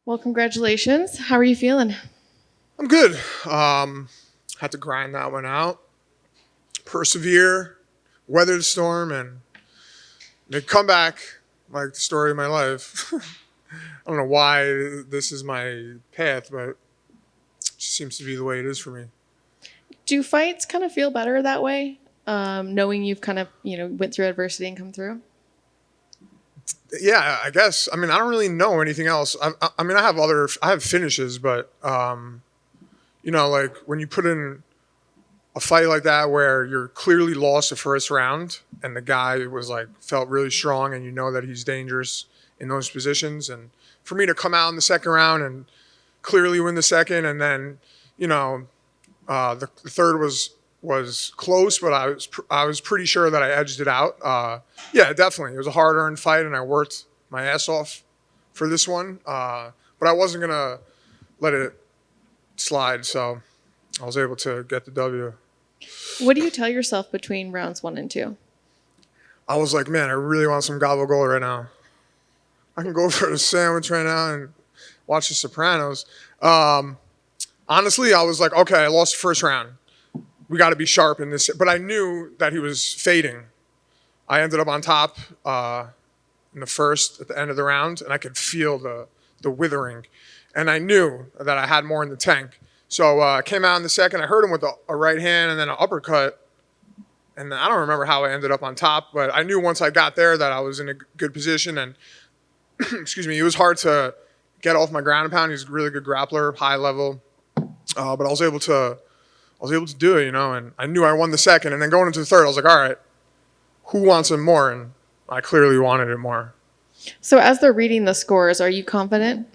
Well, congratulations. How are you feeling? I'm good. Had to grind that one out, persevere, weather the storm, and they come back like the story of my life. I don't know why this is my path, but it just seems to be the way it is for me. Do fights kind of feel better that way? Knowing you've kind of, went through adversity and come through? Yeah, I guess. I mean, I don't really know anything else. I mean, I have finishes, but like when you put in a fight like that where you're clearly lost the first round, and the guy was like felt really strong, and you know that he's dangerous in those positions, and for me to come out in the second round and clearly win the second, and then the third was close, but I was pretty sure that I edged it out. Yeah, definitely. It was a hard-earned fight, and I worked my ass off for this one. But I wasn't going to let it slide, so I was able to get the W. What do you tell yourself between rounds 1 and 2? I was like, man, I really want some gabagool right now. I can go for a sandwich right now and watch The Sopranos. Honestly, I was like, okay, I lost the first round. We got to be sharp in this. But I knew that he was fading. I ended up on top in the first at the end of the round, and I could feel the withering. And I knew that I had more in the tank. So I came out in the second. I heard him with a right hand and then an uppercut. And I don't remember how I ended up on top, but I knew once I got there that I was in a good position. And excuse me, it was hard to get off my ground and pound. He's a really good grappler, high level. But I was able to do it, and I knew I won the second. And then going into the third, I was like, all right, who wants it more? And I clearly wanted it more. So as they're reading the scores, are you confident?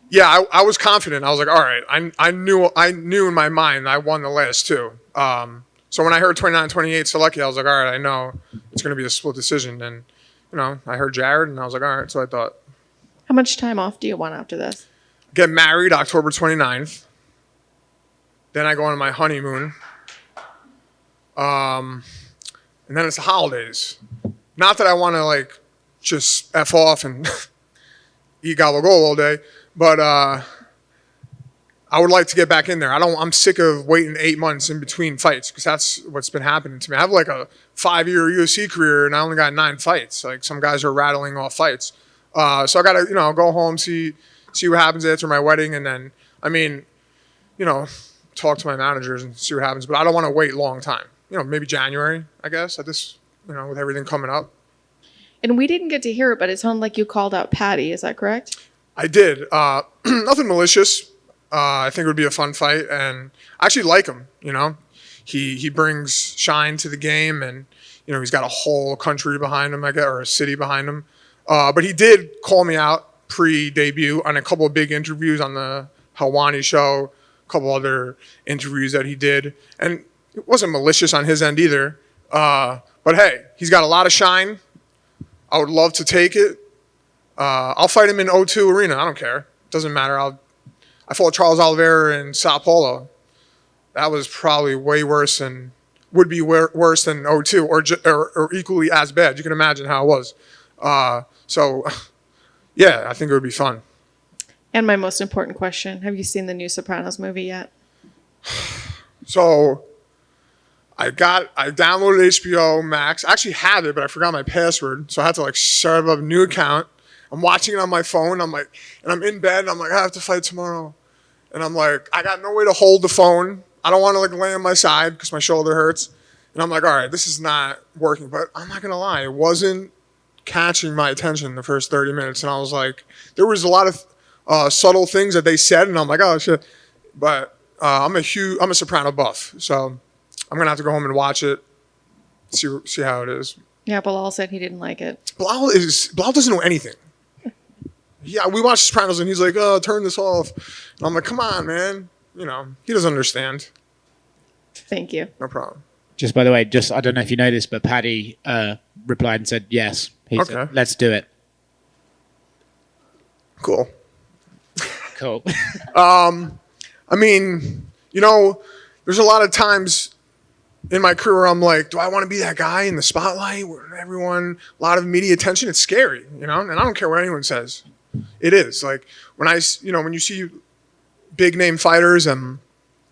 Yeah, I was confident. I was like, all right, I knew in my mind I won the last two. So when I heard 29-28 Solecki, I was like, all right, I know it's going to be a split decision. And, I heard Jared, and I was like, all right, so I thought. How much time off do you want after this? Get married October 29th. Then I go on my honeymoon. And then it's the holidays. Not that I want to, just F off and eat gabagool all day, but I would like to get back in there. I'm sick of waiting 8 months in between fights because that's what's been happening to me. I have like a 5-year UFC career and I only got 9 fights. Like some guys are rattling off fights. So I got to, go home, see what happens after my wedding. And then, talk to my managers and see what happens. But I don't want to wait a long time. Maybe January, I guess, at this, with everything coming up. And we didn't get to hear it, but it sounded like you called out Paddy. Is that correct? I did. Nothing malicious. I think it would be a fun fight. And I actually like him, He brings shine to the game, and, he's got a whole country behind him, I guess, or a city behind him. But he did call me out pre-debut on a couple of big interviews on the Helwani show, a couple other interviews that he did. And it wasn't malicious on his end either. But hey, he's got a lot of shine. I would love to take it. I'll fight him in O2 Arena. I don't care. Doesn't matter. I fought Charles Oliveira in Sao Paulo. That was probably way worse than would be worse than O2 or equally as bad. You can imagine how it was. So, yeah, I think it would be fun. And my most important question, have you seen the new Sopranos movie yet? So I downloaded HBO Max. I actually had it, but I forgot my password. So I had to start up a new account. I'm watching it on my phone. And I'm in bed and I'm like, I have to fight tomorrow. And I'm like, I got no way to hold the phone. I don't want to lay on my side because my shoulder hurts. And I'm like, all right, this is not working. But I'm not going to lie. It wasn't catching my attention the first 30 minutes. And I was like, there was a lot of subtle things that they said. And I'm like, oh, shit. But I'm a Soprano buff. So I'm going to have to go home and watch it, see how it is. Yeah, Bilal said he didn't like it. Bilal doesn't know anything. Yeah, we watched Sopranos and he's like, oh, turn this off. And I'm like, come on, man. He doesn't understand. Thank you. No problem. Just by the way, I don't know if you know this, but Paddy replied and said yes. He said, let's do it. Cool. Cool. I mean, there's a lot of times in my career where I'm like, do I want to be that guy in the spotlight where a lot of media attention? It's scary, and I don't care what anyone says. It is. Like when when you see big name fighters and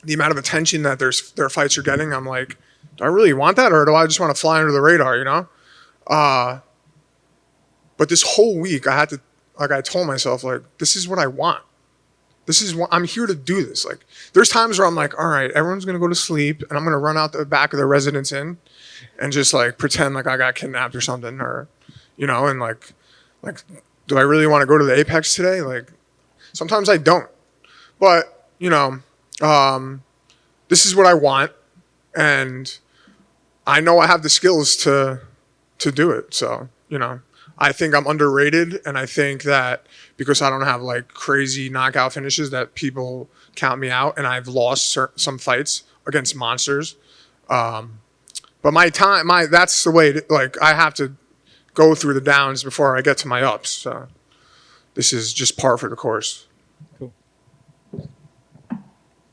the amount of attention that their fights are getting, I'm like, do I really want that, or do I just want to fly under the radar? But this whole week, I told myself, like, this is what I want. This is what I'm here to do. This, like, there's times where I'm like, all right, everyone's gonna go to sleep, and I'm gonna run out the back of the Residence Inn and just like pretend like I got kidnapped or something, or and like, do I really want to go to the Apex today? Like, sometimes I don't, but this is what I want, and I know I have the skills to do it. So I think I'm underrated, and I think that because I don't have like crazy knockout finishes, that people count me out, and I've lost some fights against monsters. But that's the way. Like, I have to go through the downs before I get to my ups. So this is just par for the course. Cool.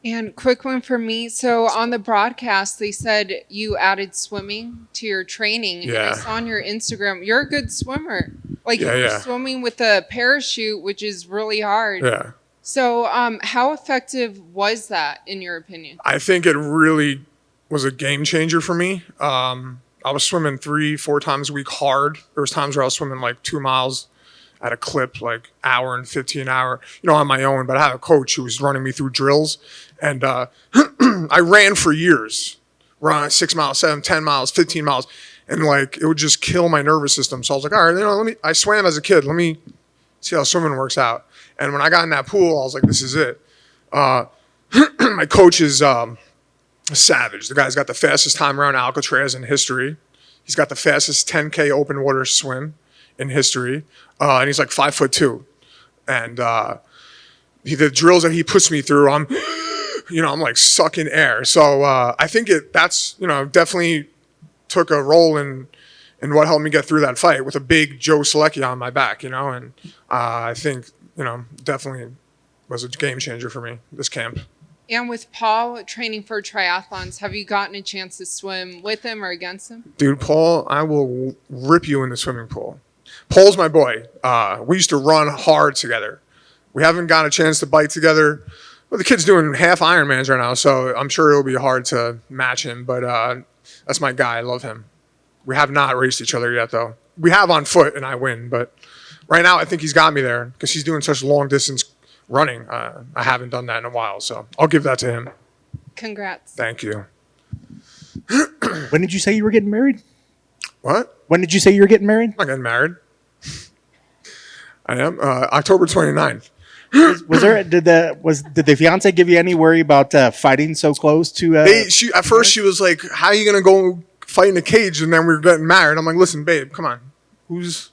And quick one for me. So on the broadcast, they said you added swimming to your training. Yeah. And I saw on your Instagram, you're a good swimmer. Like, Yeah, you're yeah. swimming with a parachute, which is really hard. Yeah. So how effective was that, in your opinion? I think it really was a game changer for me. I was swimming 3-4 times a week hard. There was times where I was swimming like 2 miles at a clip, like hour and 15 hour, on my own. But I had a coach who was running me through drills, and I ran for years, run 6 miles, 7, 10 miles, 15 miles, and like it would just kill my nervous system. So I was like, all right, I swam as a kid. Let me see how swimming works out. And when I got in that pool, I was like, this is it. My coach is a savage. The guy's got the fastest time around Alcatraz in history. He's got the fastest 10K open water swim in history. And he's like 5'2". And the drills that he puts me through, I'm like sucking air. So I think that's definitely took a role in what helped me get through that fight with a big Joe Solecki on my back, and I think, definitely was a game changer for me, this camp. And with Paul training for triathlons, have you gotten a chance to swim with him or against him? Dude, Paul, I will rip you in the swimming pool. Paul's my boy. We used to run hard together. We haven't got a chance to bike together. Well, the kid's doing half Ironmans right now, so I'm sure it'll be hard to match him, but that's my guy. I love him. We have not raced each other yet, though. We have on foot, and I win, but right now I think he's got me there because he's doing such long distance running. I haven't done that in a while, so I'll give that to him. Congrats. Thank you. When did you say you were getting married? What? When did you say you were getting married? I'm not getting married. I am. October 29th. Did the fiance give you any worry about fighting so close to? At first she was like, "How are you gonna go fight in a cage?" And then we were getting married. I'm like, "Listen, babe, come on. Who's,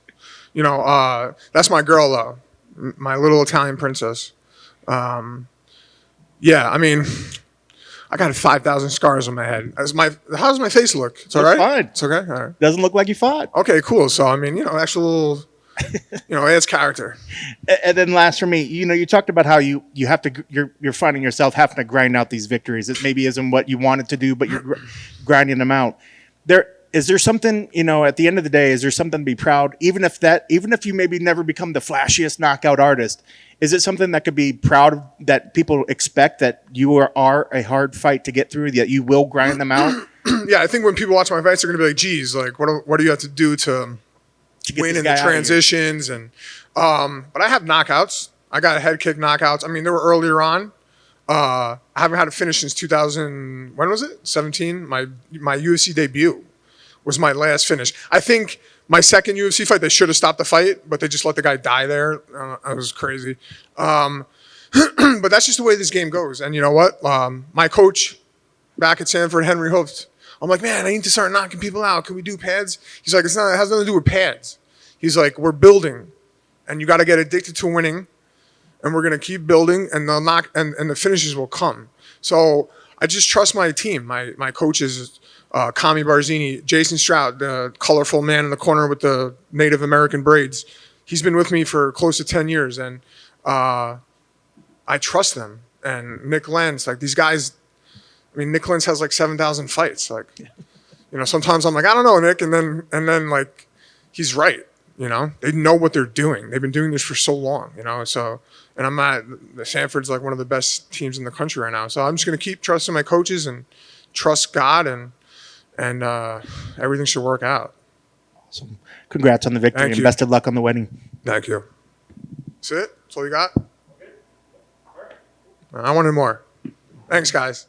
that's my girl though, my little Italian princess." Yeah, I mean, I got 5,000 scars on my head. How does my face look? It's all right. Fine. It's okay. All right. Doesn't look like you fought. Okay, cool. So I mean, actual. Adds character. And then last for me, you talked about how you have to, you're finding yourself having to grind out these victories. It maybe isn't what you wanted to do, but you're grinding them out. Is there something, at the end of the day, is there something to be proud? Even if you maybe never become the flashiest knockout artist, is it something that could be proud of, that people expect that you are a hard fight to get through, that you will grind them out? Yeah, I think when people watch my fights, they're gonna be like, geez, like what do you have to do to win in the transitions? And but I have knockouts. I got head kick knockouts. I mean, they were earlier on. I haven't had a finish since 2000. When was it? 17. My UFC debut was my last finish. I think my second UFC fight, they should have stopped the fight, but they just let the guy die there. That was crazy. But that's just the way this game goes. And you know what? My coach back at Sanford, Henry Hooft, I'm like, man, I need to start knocking people out. Can we do pads? He's like, it has nothing to do with pads. He's like, we're building, and you got to get addicted to winning, and we're gonna keep building, and they'll knock, and the finishes will come. So I just trust my team. My coaches, Kami Barzini, Jason Stroud, the colorful man in the corner with the Native American braids. He's been with me for close to 10 years, and I trust them. And Nick Lenz, like these guys. I mean, Nick Lenz has like 7,000 fights. Like, sometimes I'm like, I don't know, Nick, and then like, he's right. You know, they know what they're doing. They've been doing this for so long, you know. So, and I'm not, Sanford's like one of the best teams in the country right now. So I'm just going to keep trusting my coaches and trust God, and everything should work out. Awesome. Congrats on the victory Thank and you. best of luck on the wedding. Thank you. That's it? That's all you got? I wanted more. Thanks, guys.